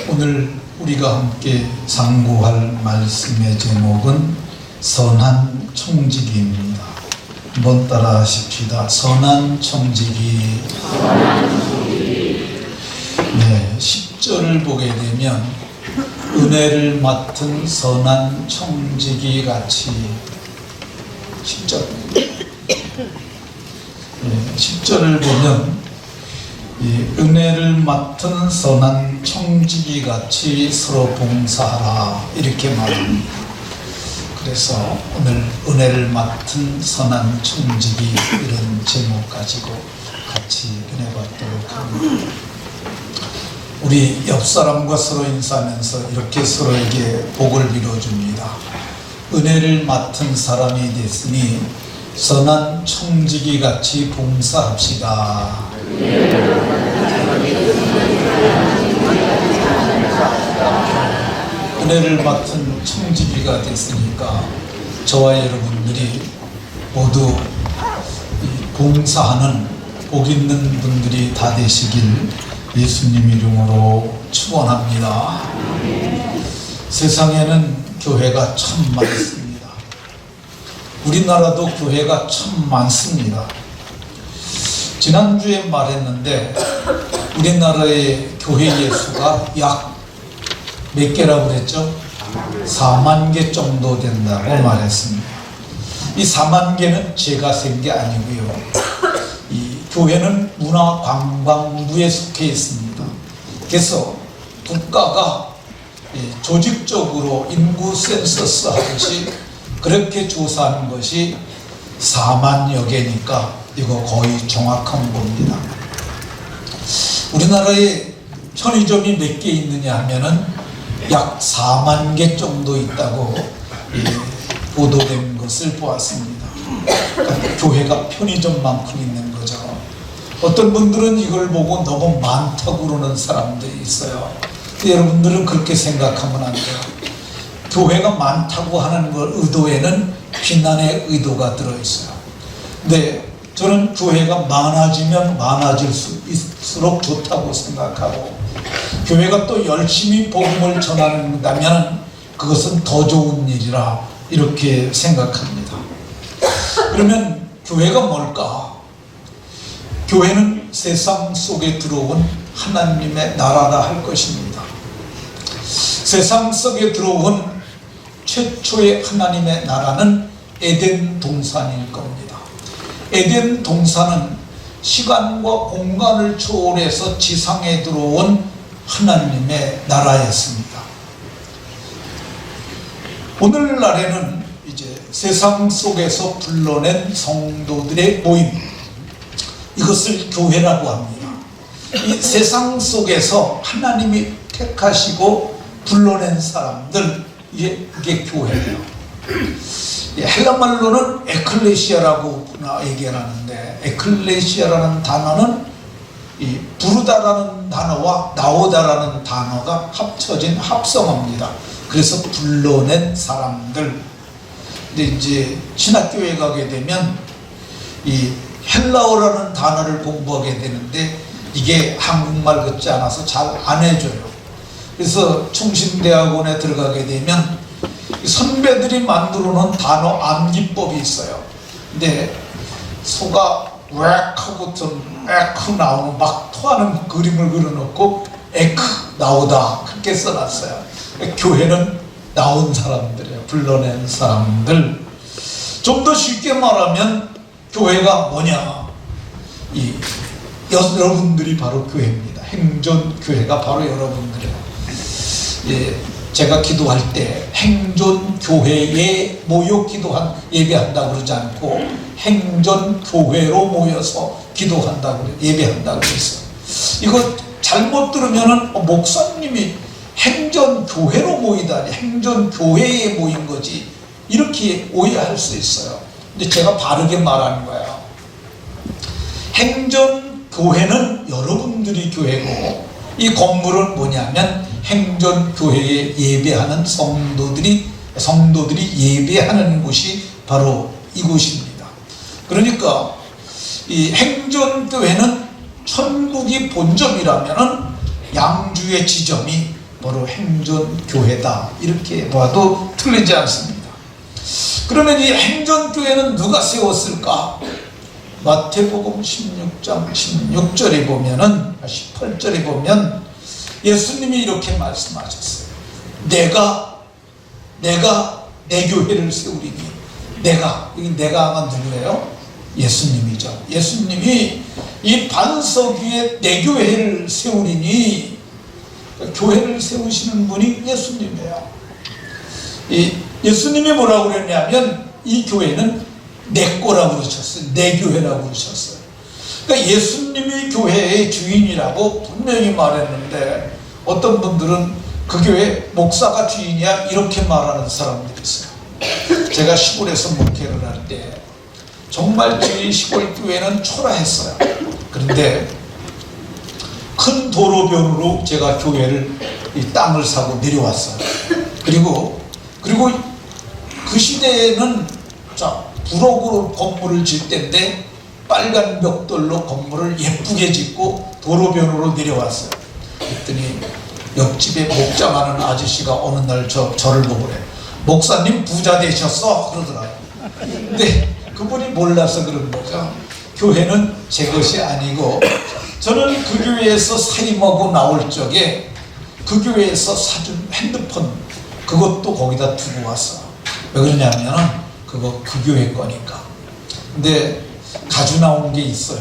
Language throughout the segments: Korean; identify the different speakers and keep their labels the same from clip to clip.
Speaker 1: 오늘 우리가 함께 상고할 말씀의 제목은 선한 청지기입니다. 한번 따라 하십시다. 선한 청지기. 네, 10절을 보게 되면 은혜를 맡은 선한 청지기 같이 10절. 네, 10절을 보면 은혜를 맡은 선한 청지기 같이 서로 봉사하라 이렇게 말합니다. 그래서 오늘 은혜를 맡은 선한 청지기 이런 제목 가지고 같이 은혜 받도록 합니다. 우리 옆 사람과 서로 인사하면서 이렇게 서로에게 복을 빌어줍니다. 은혜를 맡은 사람이 됐으니 선한 청지기 같이 봉사합시다. 은혜를 맡은 청지기가 됐으니까 저와 여러분들이 모두 봉사하는 복 있는 분들이 다 되시길 예수님 이름으로 축원합니다. 세상에는 교회가 참 많습니다. 우리나라도 교회가 참 많습니다. 지난주에 말했는데 우리나라의 교회 예수가 약 몇 개라고 그랬죠? 4만 개 정도 된다고 말했습니다. 이 4만 개는 제가 센 게 아니고요. 이 교회는 문화관광부에 속해 있습니다. 그래서 국가가 조직적으로 인구 센서스 하듯이 그렇게 조사하는 것이 4만여 개니까 이거 거의 정확한 겁니다. 우리나라에 편의점이 몇 개 있느냐 하면은 약 4만 개 정도 있다고 보도된 것을 보았습니다. 그러니까 교회가 편의점만큼 있는 거죠. 어떤 분들은 이걸 보고 너무 많다고 그러는 사람들이 있어요. 여러분들은 그렇게 생각하면 안 돼요. 교회가 많다고 하는 걸 의도에는 비난의 의도가 들어있어요. 근데 저는 교회가 많아지면 많아질수록 좋다고 생각하고 교회가 또 열심히 복음을 전한다면 그것은 더 좋은 일이라 이렇게 생각합니다. 그러면 교회가 뭘까? 교회는 세상 속에 들어온 하나님의 나라라 할 것입니다. 세상 속에 들어온 최초의 하나님의 나라는 에덴 동산일 겁니다. 에덴 동산은 시간과 공간을 초월해서 지상에 들어온 하나님의 나라였습니다. 오늘날에는 이제 세상 속에서 불러낸 성도들의 모임, 이것을 교회라고 합니다. 이 세상 속에서 하나님이 택하시고 불러낸 사람들, 이게 교회예요. 헬라 말로는 에클레시아라고 얘기하는데, 에클레시아라는 단어는 이 부르다라는 단어와 나오다라는 단어가 합쳐진 합성어입니다. 그래서 불러낸 사람들. 근데 이제 신학교에 가게 되면 이 헬라어라는 단어를 공부하게 되는데 이게 한국말 같지 않아서 잘 안 해줘요. 그래서 충신대학원에 들어가게 되면 선배들이 만들어 놓은 단어 암기법이 있어요. 근데 소가 웩 하고부터 에크 나오는 막 토하는 그림을 그려놓고 에크 나오다 그렇게 써놨어요. 교회는 나온 사람들이에요. 불러낸 사람들. 좀 더 쉽게 말하면 교회가 뭐냐? 여러분들이 바로 교회입니다. 행전교회가 바로 여러분들이에요. 제가 기도할 때 행전교회에 모여 예배한다고 그러지 않고 행전교회로 모여서 기도한다고 예배한다고 그랬어요. 이거 잘못 들으면은 목사님이 행전교회로 모이다니 행전교회에 모인 거지 이렇게 오해할 수 있어요. 근데 제가 바르게 말하는 거예요. 행전교회는 여러분들이 교회고 이 건물은 뭐냐면 행전교회에 예배하는 성도들이 예배하는 곳이 바로 이곳입니다. 그러니까 이 행전교회는 천국이 본점이라면은 양주의 지점이 바로 행전교회다, 이렇게 봐도 틀리지 않습니다. 그러면 이 행전교회는 누가 세웠을까? 마태복음 16장 16절에 보면은, 18절에 보면 예수님이 이렇게 말씀하셨어요. 내가 내 교회를 세우리니. 여기 내가가 누구예요? 예수님이죠. 예수님이 이 반석 위에 내 교회를 세우리니, 교회를 세우시는 분이 예수님이에요. 예수님이 뭐라고 그랬냐면 이 교회는 내 거라고 그러셨어요. 내 교회라고 그러셨어요. 그러니까 예수님이 교회의 주인이라고 분명히 말했는데, 어떤 분들은 그 교회 목사가 주인이야, 이렇게 말하는 사람들이 있어요. 제가 시골에서 목회를 할 때 정말 저희 시골 교회는 초라했어요. 그런데 큰 도로변으로 제가 교회를, 이 땅을 사고 내려왔어요. 그리고 그 시대에는 부록으로 건물을 짓 때인데 빨간 벽돌로 건물을 예쁘게 짓고 도로변으로 내려왔어요. 그랬더니 옆집에 목장하는 아저씨가 어느 날 저를 보고 그래. 목사님 부자 되셨어? 그러더라고요. 근데 그분이 몰라서 그런 거죠. 교회는 제 것이 아니고, 저는 그 교회에서 사임하고 나올 적에 그 교회에서 사준 핸드폰, 그것도 거기다 두고 왔어. 왜 그러냐면 그거 그 교회 거니까. 근데 가지고 나온 게 있어요.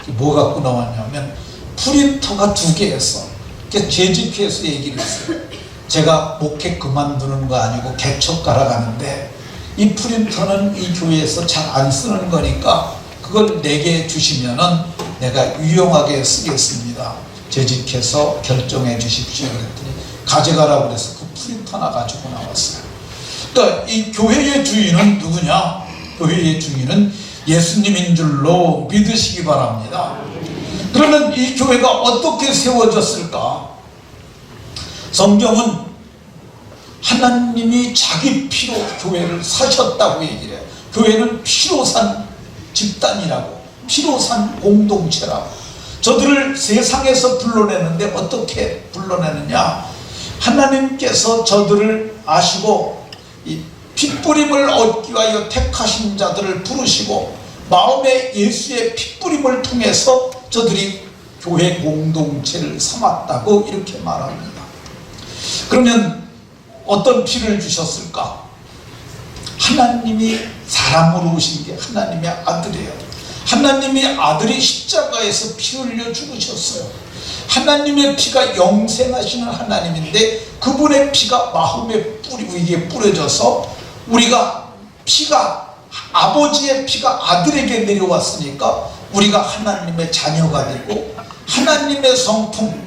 Speaker 1: 뭐 갖고 나왔냐면 프린터가 2개였어. 재직회에서 얘기를 했어요. 제가 목회 그만두는 거 아니고 개척 갈아가는데 이 프린터는 이 교회에서 잘 안 쓰는 거니까 그걸 내게 주시면은 내가 유용하게 쓰겠습니다. 재직해서 결정해 주십시오. 그랬더니 가져가라고 그래서 그 프린터 하나 가지고 나왔어요. 그러니까 이 교회의 주인은 누구냐? 교회의 주인은 예수님인 줄로 믿으시기 바랍니다. 그러면 이 교회가 어떻게 세워졌을까? 성경은 하나님이 자기 피로 교회를 사셨다고 얘기를 해요. 교회는 피로 산 집단이라고, 피로 산 공동체라고. 저들을 세상에서 불러내는데 어떻게 불러내느냐? 하나님께서 저들을 아시고 이 핏뿌림을 얻기 위하여 택하신 자들을 부르시고 마음에 예수의 핏뿌림을 통해서 저들이 교회 공동체를 삼았다고 이렇게 말합니다. 그러면 어떤 피를 주셨을까? 하나님이 사람으로 오신 게 하나님의 아들이에요. 하나님의 아들이 십자가에서 피 흘려 죽으셨어요. 하나님의 피가 영생하시는 하나님인데 그분의 피가 마음의 뿌리 위에 뿌려져서 우리가 피가, 아버지의 피가 아들에게 내려왔으니까 우리가 하나님의 자녀가 되고 하나님의 성품,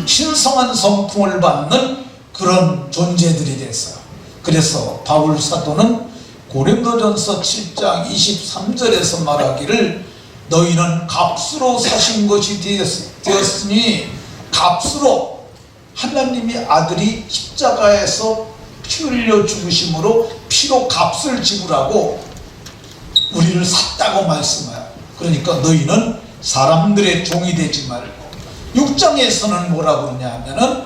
Speaker 1: 신성한 성품을 받는 그런 존재들이 됐어요. 그래서 바울 사도는 고린도전서 7장 23절에서 말하기를 너희는 값으로 사신 것이 되었으니, 값으로 하나님의 아들이 십자가에서 피 흘려 죽으심으로 피로 값을 지불하고 우리를 샀다고 말씀해요. 그러니까 너희는 사람들의 종이 되지 말고, 6장에서는 뭐라고 그러냐면은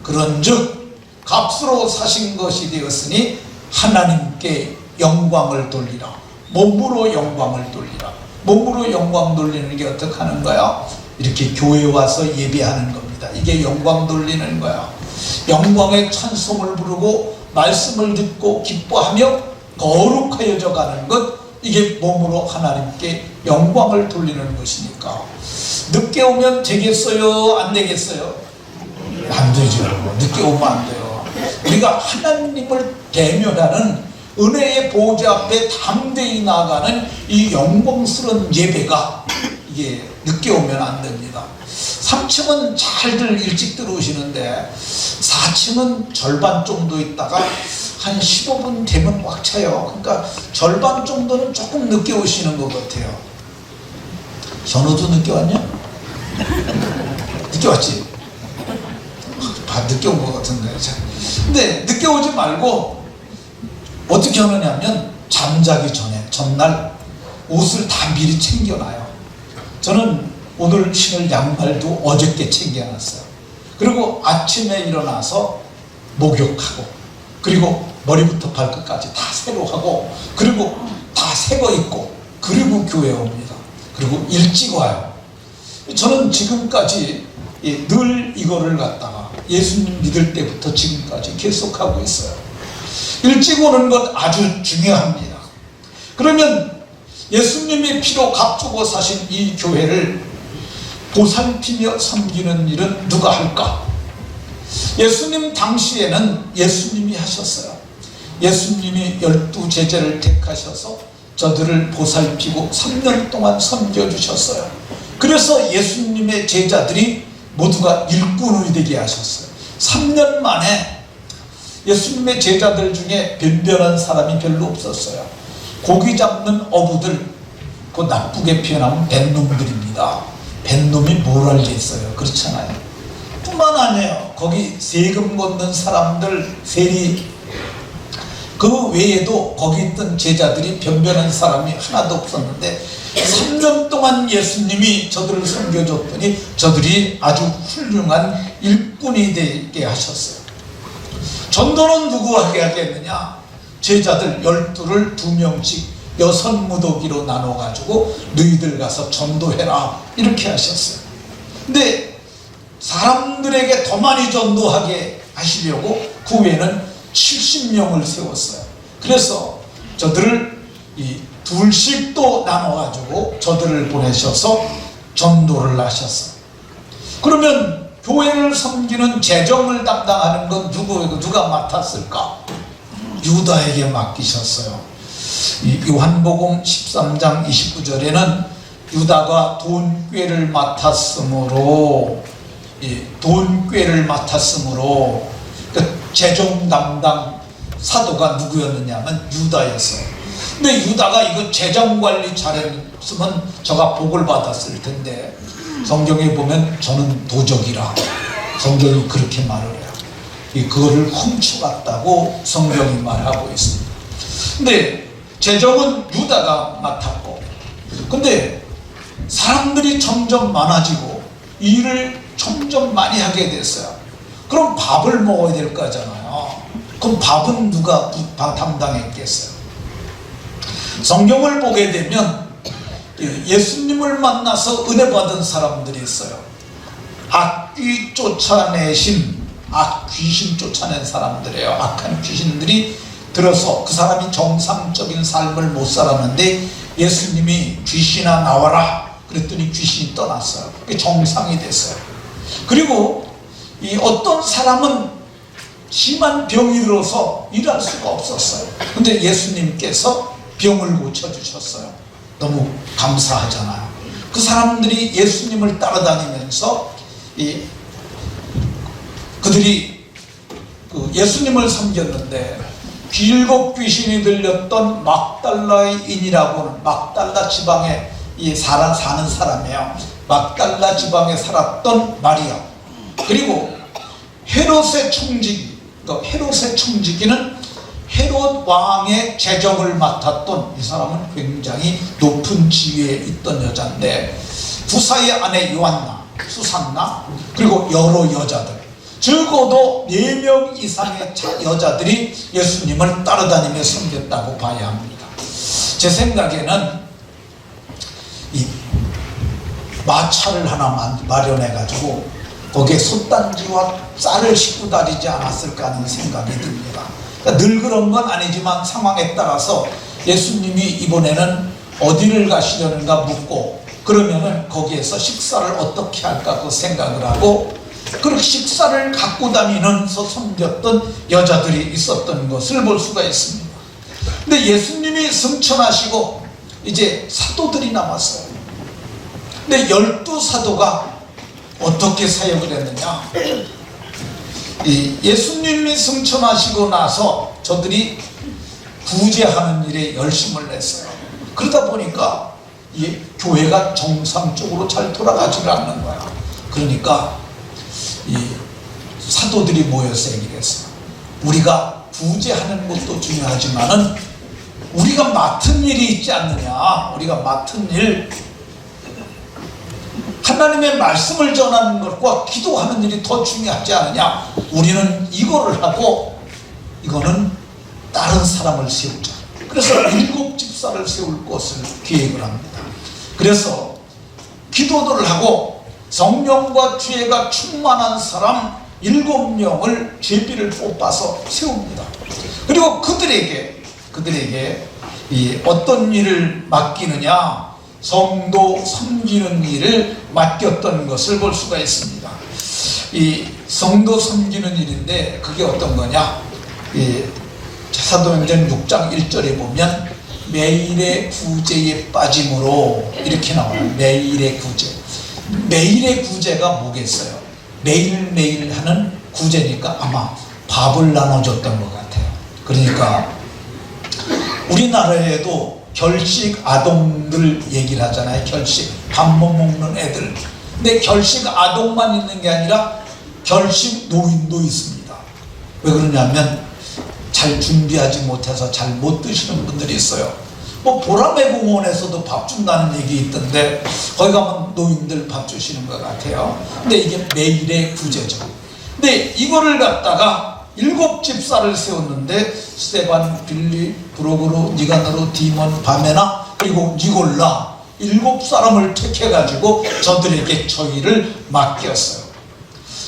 Speaker 1: 그런즉 값으로 사신 것이 되었으니 하나님께 영광을 돌리라. 몸으로 영광을 돌리라. 몸으로 영광 돌리는 게 어떻게 하는 거야? 이렇게 교회 와서 예배하는 겁니다. 이게 영광 돌리는 거야. 영광의 찬송을 부르고 말씀을 듣고 기뻐하며 거룩하여져 가는 것, 이게 몸으로 하나님께 영광을 돌리는 것이니까. 늦게 오면 되겠어요? 안 되겠어요? 안 되죠. 늦게 오면 안 돼요. 우리가 하나님을 대면하는 은혜의 보좌 앞에 담대히 나아가는 이 영광스러운 예배가, 이게 늦게 오면 안 됩니다. 3층은 잘들 일찍 들어오시는데 4층은 절반 정도 있다가 한 15분 되면 꽉 차요. 그러니까 절반 정도는 조금 늦게 오시는 것 같아요. 현우도 늦게 왔냐? 늦게 왔지? 늦게 온 것 같은데. 근데 늦게 오지 말고 어떻게 하느냐면 잠자기 전에 전날 옷을 다 미리 챙겨놔요. 저는 오늘 신을 양말도 어저께 챙겨놨어요. 그리고 아침에 일어나서 목욕하고, 그리고 머리부터 발끝까지 다 새로 하고, 그리고 다 새거 입고, 그리고 교회에 옵니다. 그리고 일찍 와요. 저는 지금까지 늘 이거를 갖다가 예수님 믿을 때부터 지금까지 계속하고 있어요. 일찍 오는 것 아주 중요합니다. 그러면 예수님이 피로 값주고 사신 이 교회를 보살피며 섬기는 일은 누가 할까? 예수님 당시에는 예수님이 하셨어요. 예수님이 12제자를 택하셔서 저들을 보살피고 3년 동안 섬겨주셨어요. 그래서 예수님의 제자들이 모두가 일꾼이 되게 하셨어요. 3년 만에 예수님의 제자들 중에 변변한 사람이 별로 없었어요. 고기 잡는 어부들, 그 나쁘게 표현하면 뱃놈들입니다. 뱃놈이 뭘 알겠어요. 그렇잖아요. 뿐만 아니에요. 거기 세금 걷는 사람들, 세리, 그 외에도 거기 있던 제자들이 변변한 사람이 하나도 없었는데 3년 동안 예수님이 저들을 섬겨줬더니 저들이 아주 훌륭한 일꾼이 되게 하셨어요. 전도는 누구에게 하겠느냐? 제자들 12를 2명씩 6무더기로 나눠가지고 너희들 가서 전도해라, 이렇게 하셨어요. 근데 사람들에게 더 많이 전도하게 하시려고 그 후에는 70명을 세웠어요. 그래서 저들을 둘씩 또 나눠가지고 저들을 보내셔서 전도를 하셨어요. 그러면 교회를 섬기는 재정을 담당하는 건 누가 맡았을까? 유다에게 맡기셨어요. 요한복음 13장 29절에는 유다가 돈꾀를 맡았으므로 재정 담당 사도가 누구였느냐면 유다였어요. 근데 유다가 이거 재정 관리 잘했으면 저가 복을 받았을 텐데, 성경에 보면 저는 도적이라 성경이 그렇게 말을 해요. 그거를 훔쳐갔다고 성경이 말하고 있습니다. 근데 재정은 유다가 맡았고, 근데 사람들이 점점 많아지고 일을 점점 많이 하게 됐어요. 그럼 밥을 먹어야 될 거잖아요. 그럼 밥은 누가 담당했겠어요? 성경을 보게 되면 예수님을 만나서 은혜 받은 사람들이 있어요. 악귀 쫓아내신, 귀신 쫓아낸 사람들이에요. 악한 귀신들이 들어서 그 사람이 정상적인 삶을 못 살았는데 예수님이 귀신아 나와라 그랬더니 귀신이 떠났어요. 그게 정상이 됐어요. 그리고 어떤 사람은 심한 병이 들어서 일할 수가 없었어요. 근데 예수님께서 병을 고쳐주셨어요. 너무 감사하잖아요. 그 사람들이 예수님을 따라다니면서 그들이 예수님을 섬겼는데 7 귀신이 들렸던 막달라인이라고는, 막달라 지방에 사는 사람이에요. 막달라 지방에 살았던 마리아, 그리고 헤롯의 청지기, 헤롯의 청지기는 헤롯 왕의 재정을 맡았던, 이 사람은 굉장히 높은 지위에 있던 여자인데 부사의 아내 요한나, 수산나, 그리고 여러 여자들, 적어도 4명 이상의 여자들이 예수님을 따라다니며 섬겼다고 봐야 합니다. 제 생각에는 이 마차를 하나 마련해가지고 거기에 솥단지와 쌀을 싣고 다니지 않았을까 하는 생각이 듭니다. 그러니까 늘 그런 건 아니지만 상황에 따라서 예수님이 이번에는 어디를 가시려는가 묻고, 그러면은 거기에서 식사를 어떻게 할까 그 생각을 하고, 그렇게 식사를 갖고 다니면서 섬겼던 여자들이 있었던 것을 볼 수가 있습니다. 근데 예수님이 승천하시고 이제 사도들이 남았어요. 근데 12사도가 어떻게 사역을 했느냐? 예수님이 승천하시고 나서 저들이 구제하는 일에 열심을 냈어요. 그러다 보니까 이 교회가 정상적으로 잘 돌아가지를 않는 거야. 그러니까 이 사도들이 모여서 얘기를 했어요. 우리가 구제하는 것도 중요하지만은 우리가 맡은 일이 있지 않느냐. 우리가 맡은 일 하나님의 말씀을 전하는 것과 기도하는 일이 더 중요하지 않느냐. 우리는 이거를 하고 이거는 다른 사람을 세우자. 그래서 7 집사를 세울 것을 계획을 합니다. 그래서 기도들을 하고 성령과 지혜가 충만한 사람 7명을 제비를 뽑아서 세웁니다. 그리고 그들에게 이 어떤 일을 맡기느냐, 성도 섬기는 일을 맡겼던 것을 볼 수가 있습니다. 이 성도 섬기는 일인데 그게 어떤 거냐? 이 사도행전 6장 1절에 보면 매일의 구제에 빠짐으로 이렇게 나와요. 매일의 구제. 매일의 구제가 뭐겠어요? 매일매일 하는 구제니까 아마 밥을 나눠줬던 것 같아요. 그러니까 우리나라에도 결식 아동들 얘기를 하잖아요. 결식 밥 못 먹는 애들. 근데 결식 아동만 있는 게 아니라 결식 노인도 있습니다. 왜 그러냐면 잘 준비하지 못해서 잘 못 드시는 분들이 있어요. 뭐 보라매 공원에서도 밥 준다는 얘기 있던데 거기 가면 노인들 밥 주시는 것 같아요. 근데 이게 매일의 구제죠. 근데 이거를 갖다가 7 집사를 세웠는데 스데반, 빌리, 브로그로, 니가노로, 디몬, 바메나 그리고 니골라 7 사람을 택해가지고 저들에게 저희를 맡겼어요.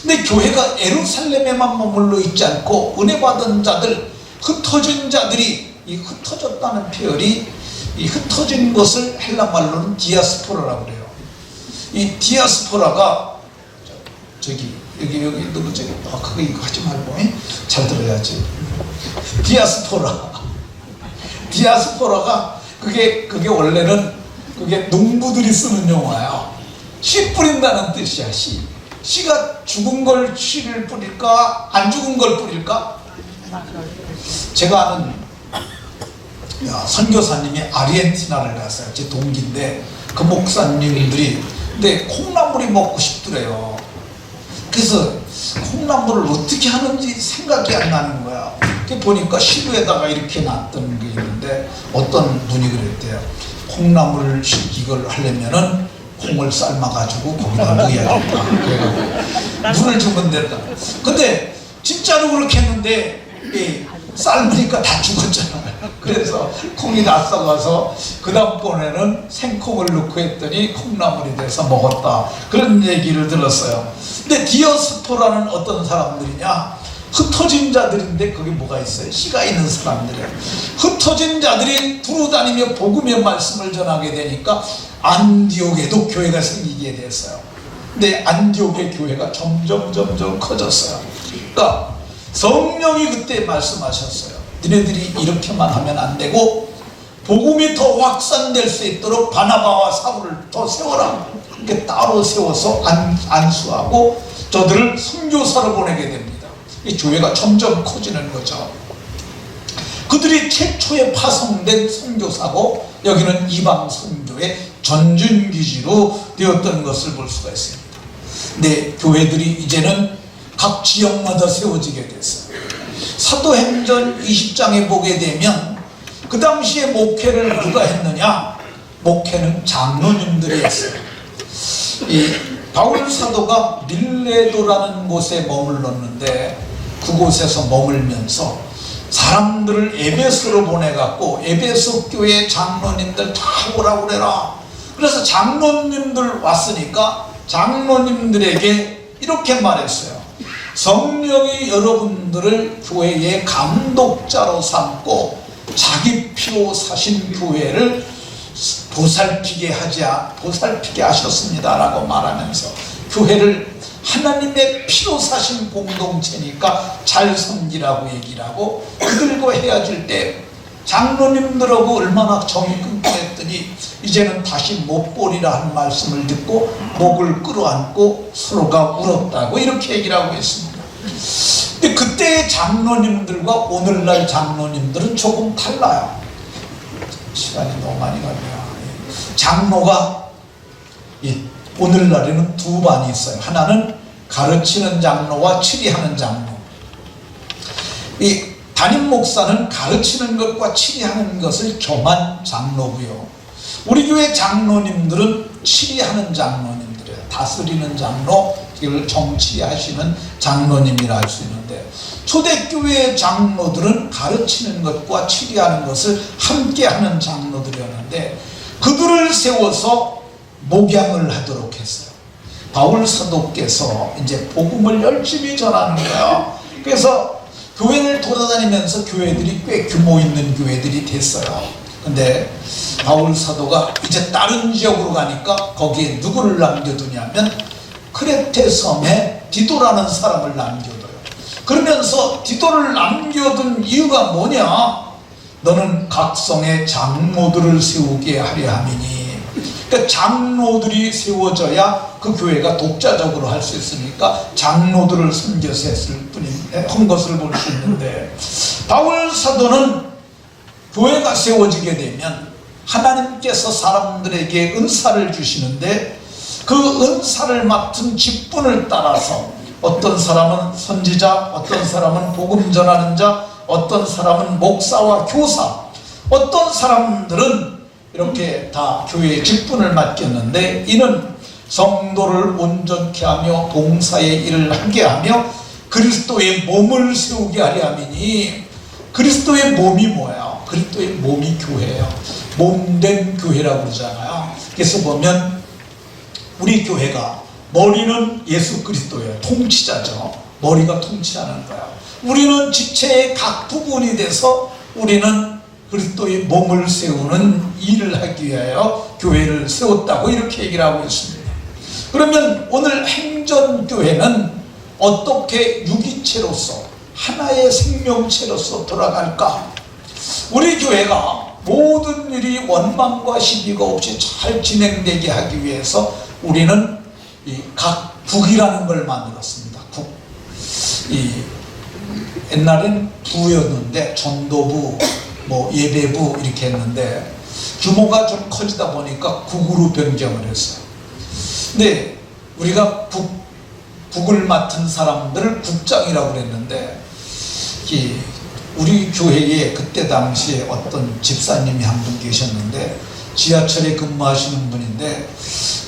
Speaker 1: 근데 교회가 예루살렘에만 머물러 있지 않고 은혜 받은 자들, 흩어진 자들이, 이 흩어졌다는 표현이 이 흩어진 것을 헬라말로는 디아스포라라고 그래요. 이 디아스포라가 여기 누구 저기 그거 이거 하지 말고 잘 들어야지. 디아스포라가 그게 원래는 그게 농부들이 쓰는 용어예요. 씨 뿌린다는 뜻이야. 씨가 죽은 걸 씨를 뿌릴까 안 죽은 걸 뿌릴까? 제가 아는 선교사님이 아르헨티나를 갔어요. 제 동기인데 그 목사님들이 근데 콩나물이 먹고 싶더래요. 그래서 콩나물을 어떻게 하는지 생각이 안 나는 거야. 보니까 시루에다가 이렇게 놨던 게 있는데 어떤 분이 그랬대요. 콩나물 이걸 하려면은 콩을 삶아가지고 거기다 넣어야겠다. 그래가지고 물을 주면 된다. 근데 진짜로 그렇게 했는데 삶으니까 다 죽었잖아요. 그래서 콩이 다 썩어서 그 다음번에는 생콩을 넣고 했더니 콩나물이 돼서 먹었다. 그런 얘기를 들었어요. 근데 디어스포라는 어떤 사람들이냐? 흩어진 자들인데 거기 뭐가 있어요? 씨가 있는 사람들이에요. 흩어진 자들이 두루다니며 복음의 말씀을 전하게 되니까 안디옥에도 교회가 생기게 됐어요. 근데 안디옥의 교회가 점점 커졌어요. 그러니까 성령이 그때 말씀하셨어요. 너네들이 이렇게만 하면 안 되고 복음이 더 확산될 수 있도록 바나바와 사울을 더 세워라. 이렇게 따로 세워서 안수하고 저들을 선교사로 보내게 됩니다. 이 교회가 점점 커지는 거죠. 그들이 최초에 파송된 선교사고 여기는 이방 선교의 전준기지로 되었던 것을 볼 수가 있습니다. 근데 교회들이 이제는 각 지역마다 세워지게 됐어요. 사도행전 20장에 보게 되면 그 당시에 목회를 누가 했느냐? 목회는 장로님들이 했어요. 이 바울 사도가 밀레도라는 곳에 머물렀는데 그곳에서 머물면서 사람들을 에베소로 보내갖고 에베소 교회 장로님들 다 오라고 그래라. 그래서 장로님들 왔으니까 장로님들에게 이렇게 말했어요. 성령이 여러분들을 교회의 감독자로 삼고 자기 피로 사신 교회를 보살피게 하셨습니다 라고 말하면서 교회를 하나님의 피로 사신 공동체니까 잘 섬기라고 얘기를 하고 그들과 헤어질 때 장로님들하고 얼마나 정이 끊고 했더니 이제는 다시 못 보리라 한 말씀을 듣고 목을 끌어안고 서로가 울었다고 이렇게 얘기를 하고 있습니다. 근데 그때의 장로님들과 오늘날 장로님들은 조금 달라요. 시간이 너무 많이 가네요. 장로가 오늘날에는 두 반이 있어요. 하나는 가르치는 장로와 치리하는 장로. 이 담임 목사는 가르치는 것과 치리하는 것을 겸한 장로고요. 우리 교회 장로님들은 치리하는 장로님들이에요. 다스리는 장로, 이걸 정치하시는 장로님이라 할 수 있는데, 초대교회 장로들은 가르치는 것과 치리하는 것을 함께하는 장로들이었는데, 그들을 세워서 목양을 하도록 했어요. 바울 사도께서 이제 복음을 열심히 전하는 거예요. 그래서 교회를 돌아다니면서 교회들이 꽤 규모 있는 교회들이 됐어요. 근데 바울 사도가 이제 다른 지역으로 가니까 거기에 누구를 남겨두냐면 크레테 섬에 디도라는 사람을 남겨둬요. 그러면서 디도를 남겨둔 이유가 뭐냐? 너는 각성의 장로들을 세우게 하려 함이니. 그러니까 장로들이 세워져야 그 교회가 독자적으로 할 수 있으니까 장로들을 섬겨서 한 것을 볼 수 있는데, 바울 사도는 교회가 세워지게 되면 하나님께서 사람들에게 은사를 주시는데, 그 은사를 맡은 직분을 따라서 어떤 사람은 선지자, 어떤 사람은 복음 전하는 자, 어떤 사람은 목사와 교사, 어떤 사람들은 이렇게 다 교회의 직분을 맡겼는데, 이는 성도를 온전케 하며 봉사의 일을 하게 하며 그리스도의 몸을 세우게 하려 함이니. 그리스도의 몸이 뭐예요? 그리스도의 몸이 교회예요. 몸된 교회라고 그러잖아요. 그래서 보면 우리 교회가 머리는 예수 그리스도예요. 통치자죠. 머리가 통치하는 거예요. 우리는 지체의 각 부분이 돼서 우리는 그리스도의 몸을 세우는 일을 하기 위하여 교회를 세웠다고 이렇게 얘기를 하고 있습니다. 그러면 오늘 행전교회는 어떻게 유기체로서 하나의 생명체로서 돌아갈까? 우리 교회가 모든 일이 원망과 시비가 없이 잘 진행되게 하기 위해서 우리는 이 각 국이라는 걸 만들었습니다. 국. 옛날엔 부였는데 전도부, 뭐 예배부 이렇게 했는데 규모가 좀 커지다 보니까 국으로 변경을 했어요. 근데 우리가 국을 맡은 사람들을 국장이라고 그랬는데, 우리 교회에 그때 당시에 어떤 집사님이 한 분 계셨는데, 지하철에 근무하시는 분인데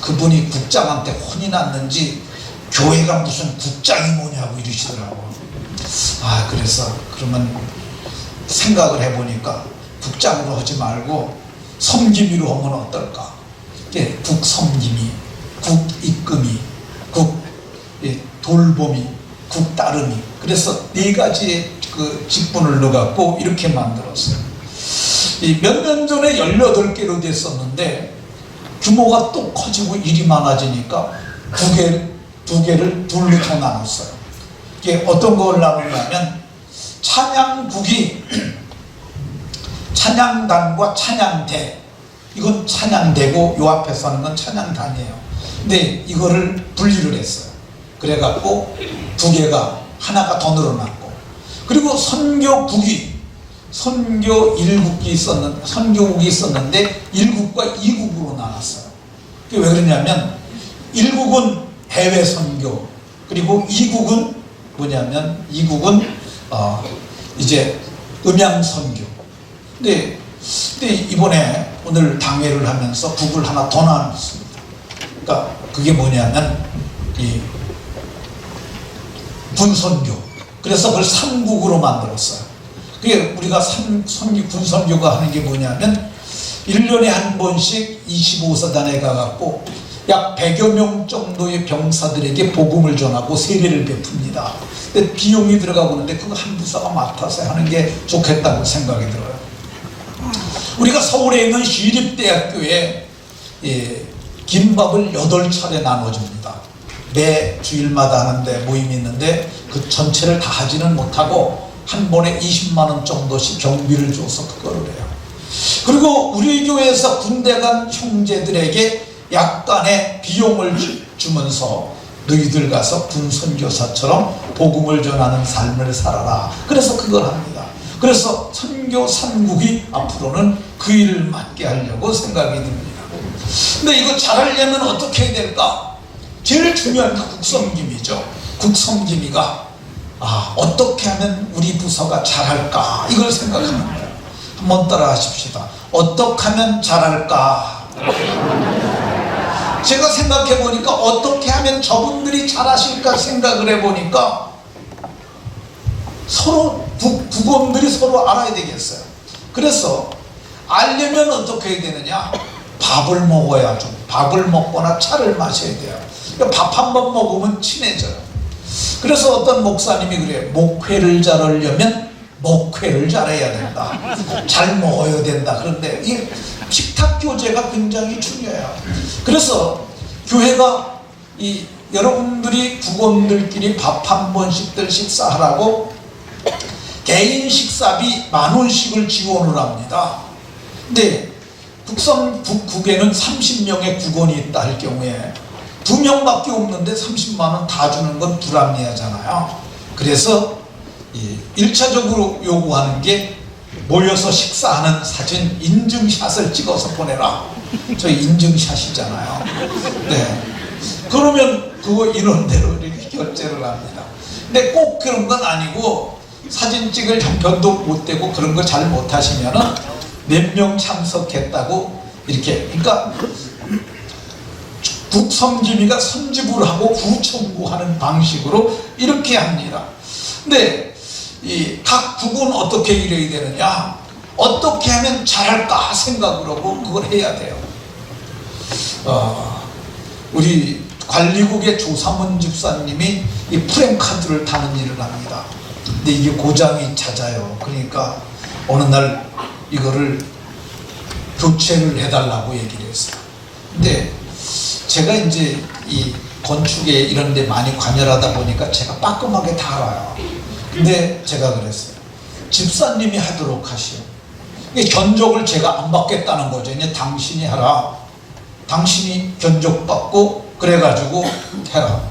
Speaker 1: 그분이 국장한테 혼이 났는지 교회가 무슨 국장이 뭐냐고 이러시더라고. 그래서 그러면 생각을 해보니까 국장으로 하지 말고 섬김이로 하면 어떨까? 국섬김이, 국입금이, 돌봄이, 국따름이. 그래서 네 가지의 그 직분을 넣어갖고 이렇게 만들었어요. 몇 년 전에 18개로 됐었는데 규모가 또 커지고 일이 많아지니까 두 개를 둘로 더 나눴어요. 이게 어떤 걸 나누냐면, 찬양국이 찬양단과 찬양대, 이건 찬양대고 요 앞에서 하는 건 찬양단이에요. 근데 이거를 분리를 했어요. 그래갖고 두 개가, 하나가 더 늘어났고, 그리고 선교국이 선교 1국이 있었는데, 선교국이 있었는데 1국과 2국으로 나눴어요. 그게 왜 그러냐면 1국은 해외 선교, 그리고 2국은 뭐냐면 2국은 이제 음양 선교. 근데 이번에 오늘 당회를 하면서 국을 하나 더 나눴습니다. 그러니까 그게 뭐냐면 이 군선교. 그래서 그걸 3국으로 만들었어요. 그게 우리가 군선교가 하는 게 뭐냐면 1년에 한 번씩 25사단에 가갖고 약 100여 명 정도의 병사들에게 복음을 전하고 세례를 베풉니다. 근데 비용이 들어가고 그러는데 그거 한 부사가 맡아서 하는 게 좋겠다고 생각이 들어요. 우리가 서울에 있는 시립대학교에 김밥을 8차례 나눠줍니다. 매 주일마다 하는데 모임이 있는데 그 전체를 다 하지는 못하고 한 번에 20만 원 정도씩 경비를 줘서 그거를 해요. 그리고 우리 교회에서 군대 간 형제들에게 약간의 비용을 주면서 너희들 가서 군선교사처럼 복음을 전하는 삶을 살아라. 그래서 그걸 합니다. 그래서 선교 3국이 앞으로는 그 일을 맡게 하려고 생각이 듭니다. 근데 이거 잘하려면 어떻게 해야 될까? 제일 중요한 게 국섬김이죠. 국섬김이가 어떻게 하면 우리 부서가 잘할까? 이걸 생각하는 거예요. 한번 따라 하십시다. 어떻게 하면 잘할까? 제가 생각해 보니까 어떻게 하면 저분들이 잘하실까 생각을 해 보니까 서로 부검들이 서로 알아야 되겠어요. 그래서 알려면 어떻게 해야 되느냐? 밥을 먹어야죠. 밥을 먹거나 차를 마셔야 돼요. 그러니까 밥 한 번 먹으면 친해져요. 그래서 어떤 목사님이 그래요. 목회를 잘하려면 목회를 잘해야 된다. 잘 먹어야 된다. 그런데 이 식탁 교제가 굉장히 중요해요. 그래서 교회가 여러분들이 부검들끼리 밥 한 번씩들 식사하라고 개인 식사비 10,000원씩을 지원을 합니다. 근데 북에는 30명의 국원이 있다 할 경우에 2명밖에 없는데 30만 원 다 주는 건 불합리하잖아요. 그래서 1차적으로 요구하는 게 모여서 식사하는 사진 인증샷을 찍어서 보내라. 저희 인증샷이잖아요. 네. 그러면 그거 인원대로 이렇게 결제를 합니다. 근데 꼭 그런 건 아니고 사진 찍을 형편도 못 되고 그런 거 잘 못하시면은 몇 명 참석했다고 이렇게, 그러니까 국성김이가 선집을 하고 후청구하는 방식으로 이렇게 합니다. 근데 각 국은 어떻게 이래야 되느냐? 어떻게 하면 잘할까 생각을 하고 그걸 해야 돼요. 우리 관리국의 조삼원 집사님이 이 프랭카드를 타는 일을 합니다. 근데 이게 고장이 잦아요. 그러니까 어느 날 이거를 교체를 해달라고 얘기를 했어요. 근데 제가 이제 이 건축에 이런 데 많이 관여하다 보니까 제가 빠끔하게 다 알아요. 근데 제가 그랬어요. 집사님이 하도록 하시오. 견적을 제가 안 받겠다는 거죠. 이제 당신이 하라. 당신이 견적 받고 그래가지고 해라.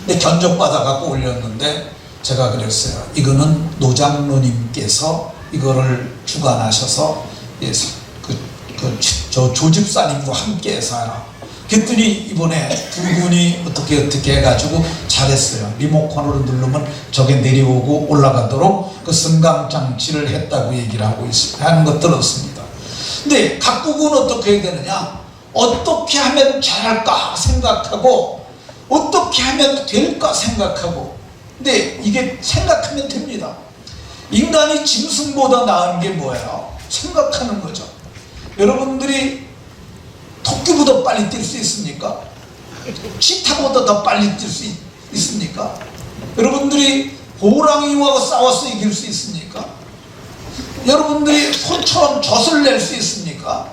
Speaker 1: 근데 견적 받아갖고 올렸는데 제가 그랬어요. 이거는 노장로님께서 이거를 주관하셔서 저 조집사님과 함께 해서 하라. 그랬더니 이번에 두 분이 어떻게 해가지고 잘했어요. 리모컨으로 누르면 저게 내려오고 올라가도록 그 승강장치를 했다고 얘기를 하는 것 들었습니다. 근데 각국은 어떻게 해야 되느냐? 어떻게 하면 잘할까 생각하고 어떻게 하면 될까 생각하고, 근데 이게 생각하면 됩니다. 인간이 짐승보다 나은 게 뭐예요? 생각하는 거죠. 여러분들이 토끼보다 빨리 뛸 수 있습니까? 치타보다 더 빨리 뛸 수 있습니까? 여러분들이 호랑이와 싸워서 이길 수 있습니까? 여러분들이 손처럼 젖을 낼 수 있습니까?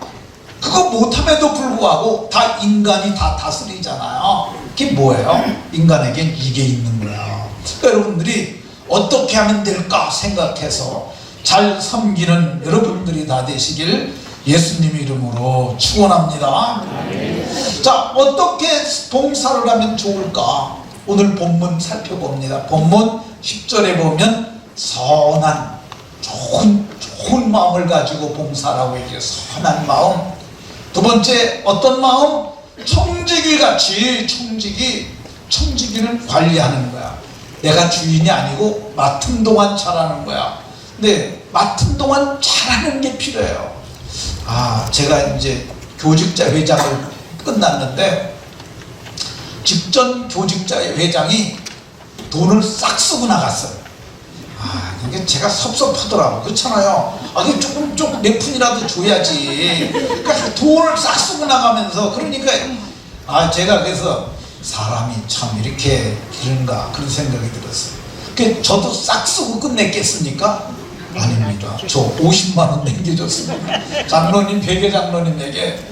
Speaker 1: 그거 못함에도 불구하고 다 인간이 다 다스리잖아요. 그게 뭐예요? 인간에겐 이게 있는 거야. 그러니까 여러분들이 어떻게 하면 될까 생각해서 잘 섬기는 여러분들이 다 되시길 예수님 이름으로 축원합니다. 자, 어떻게 봉사를 하면 좋을까? 오늘 본문 살펴봅니다. 본문 10절에 보면 선한 좋은 마음을 가지고 봉사라고 얘기해요. 선한 마음. 두 번째 어떤 마음? 청지기같이. 청지기는 관리하는 거야. 내가 주인이 아니고 맡은 동안 잘하는 거야. 근데 맡은 동안 잘하는 게 필요해요. 제가 이제 교직자 회장을 끝났는데 직전 교직자 회장이 돈을 싹 쓰고 나갔어요. 이게 제가 섭섭하더라고. 그렇잖아요. 이게 조금 몇 푼이라도 줘야지. 그러니까 돈을 싹 쓰고 나가면서, 그러니까 제가 그래서 사람이 참 이렇게 그런가 그런 생각이 들었어요. 저도 싹 쓰고 끝냈겠습니까? 아닙니다. 저 50만 원 남겨줬습니다. 장로님, 회계 장로님에게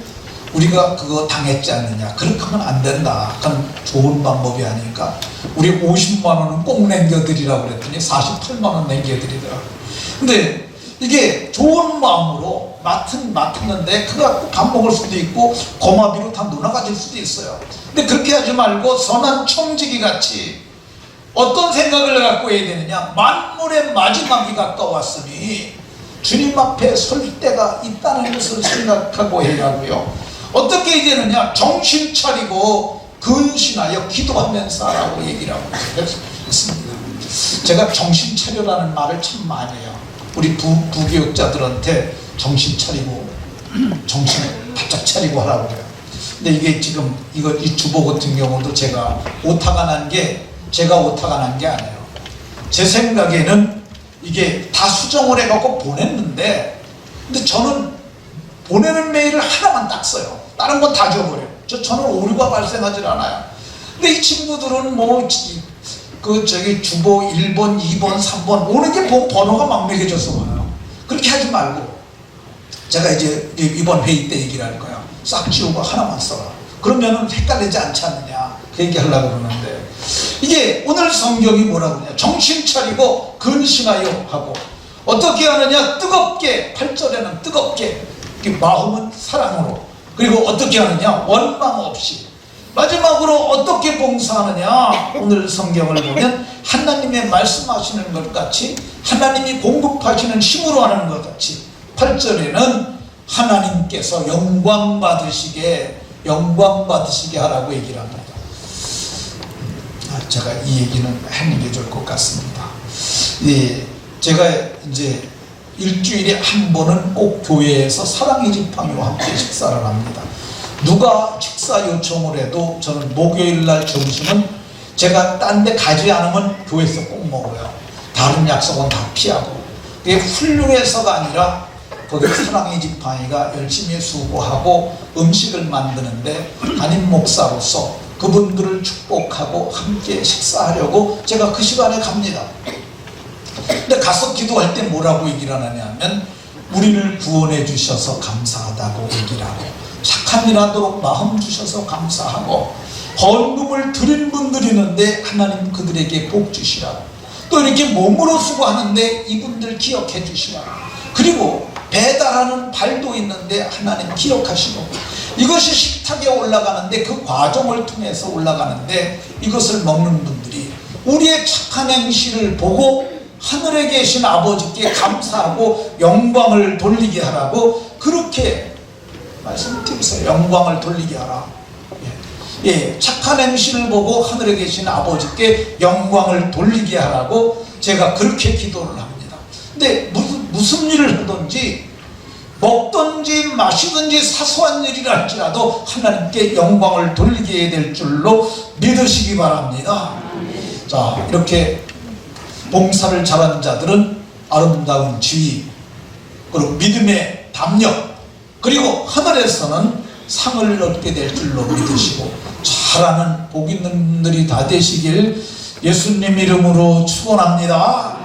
Speaker 1: 우리가 그거 당했지 않느냐, 그렇게 하면 안 된다. 그건 좋은 방법이 아니니까 우리 50만 원은 꼭 남겨드리라고 그랬더니 48만 원 남겨드리더라고요. 근데 이게 좋은 마음으로 맡았는데 그거 갖고 밥 먹을 수도 있고 고마비로 다 놀아가질 수도 있어요. 근데 그렇게 하지 말고 선한 청지기 같이 어떤 생각을 갖고 해야 되느냐? 만물의 마지막이 가까웠으니 주님 앞에 설 때가 있다는 것을 생각하고 해야 하고요. 어떻게 해야 되느냐? 정신 차리고 근신하여 기도하면서 하라고 얘기를 하고 있습니다. 제가 정신 차려라는 말을 참 많이 해요. 우리 부교육자들한테 정신 차리고 정신 바짝 차리고 하라고 해요. 근데 이게 지금 이 주보 같은 경우도 제가 오타가 난 게 아니에요. 제 생각에는 이게 다 수정을 해갖고 보냈는데, 근데 저는 보내는 메일을 하나만 딱 써요. 다른 건 다 지워버려요. 저는 오류가 발생하질 않아요. 근데 이 친구들은 뭐 주보 1번, 2번, 3번 오는 게 번호가 막 매겨져서 와요. 그렇게 하지 말고 제가 이제 이번 회의 때 얘기를 할 거야. 싹 지우고 하나만 써라. 그러면은 헷갈리지 않지 않느냐 그 얘기 하려고 그러는데, 이게 오늘 성경이 뭐라고 하냐, 정신 차리고 근신하여 하고, 어떻게 하느냐, 뜨겁게, 8절에는 뜨겁게, 마음은 사랑으로, 그리고 어떻게 하느냐, 원망 없이, 마지막으로 어떻게 봉사하느냐, 오늘 성경을 보면 하나님의 말씀하시는 것 같이, 하나님이 공급하시는 힘으로 하는 것 같이, 8절에는 하나님께서 영광 받으시게 하라고 얘기를 합니다. 제가 이 얘기는 하는 게 좋을 것 같습니다. 제가 이제 일주일에 한 번은 꼭 교회에서 사랑의 지팡이와 함께 식사를 합니다. 누가 식사 요청을 해도 저는 목요일날 점심은 제가 딴 데 가지 않으면 교회에서 꼭 먹어요. 다른 약속은 다 피하고. 그게 훌륭해서가 아니라 거기 사랑의 지팡이가 열심히 수고하고 음식을 만드는데 담임 목사로서 그분들을 축복하고 함께 식사하려고 제가 그 시간에 갑니다. 근데 가서 기도할 때 뭐라고 얘기를 하냐면, 우리를 구원해 주셔서 감사하다고 얘기를 하고, 착한 일 하도록 마음 주셔서 감사하고, 헌금을 드린 분들이 있는데 하나님 그들에게 복 주시라고, 또 이렇게 몸으로 수고하는데 이분들 기억해 주시라고, 그리고 배달하는 발도 있는데 하나님 기억하시고, 이것이 식탁에 올라가는데 그 과정을 통해서 올라가는데 이것을 먹는 분들이 우리의 착한 행실을 보고 하늘에 계신 아버지께 감사하고 영광을 돌리게 하라고 그렇게 말씀드리세요. 영광을 돌리게 하라. 착한 행실을 보고 하늘에 계신 아버지께 영광을 돌리게 하라고 제가 그렇게 기도를 합니다. 근데 무슨 일을 하든지, 먹든지 마시든지 사소한 일이라 할지라도 하나님께 영광을 돌리게 될 줄로 믿으시기 바랍니다. 자, 이렇게 봉사를 잘하는 자들은 아름다운 지위, 그리고 믿음의 담력, 그리고 하늘에서는 상을 얻게 될 줄로 믿으시고 잘하는 복 있는 분들이 다 되시길 예수님 이름으로 축원합니다.